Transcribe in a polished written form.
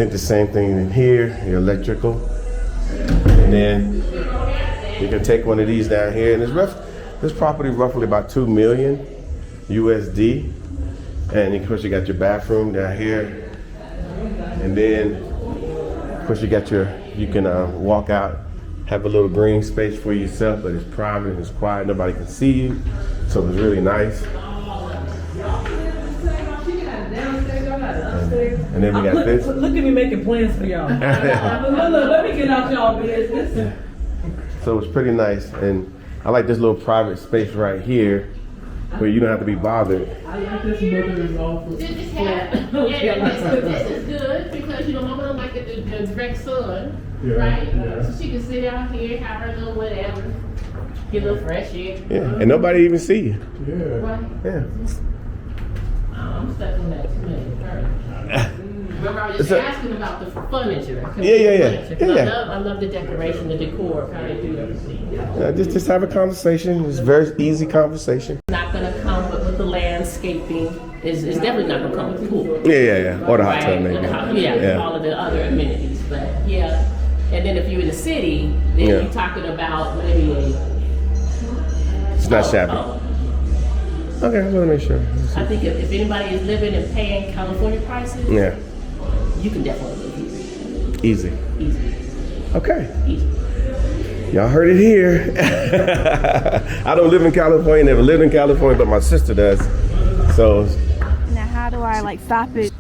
think the same thing in here, your electrical. And then you can take one of these down here, and this property is roughly about 2 million USD. And of course you got your bathroom down here. And then of course you can walk out, have a little green space for yourself, but it's private, it's quiet, nobody can see you. So it's really nice. And then we got this. Look at me making plans for y'all. Look, let me get out y'all business. So it's pretty nice, and I like this little private space right here where you don't have to be bothered. I like this mother-in-law. This is good because you know mama don't like the direct sun, right? So she can sit out here, have her little whatever, get a little fresh air. Yeah, and nobody even see you. Right? Yeah. I'm stuck on that too many. Remember, I was just asking about the furniture. Yeah. I love the decoration, the decor, how they do everything. Just have a conversation. It's a very easy conversation. Not gonna come with the landscaping. It's definitely not gonna come with the pool. Yeah. Or the hot tub, Right? maybe. Yeah, all of the other amenities. But yeah, and then if you're in the city, then Yeah. you're talking about maybe It's not shabby. Okay, I want to make sure. I think if anybody is living and paying California prices, Yeah, you can definitely live here. easy. Easy. Okay, Easy. y'all heard it here. I don't live in California, never lived in California, but my sister does. So Now, how do I like stop it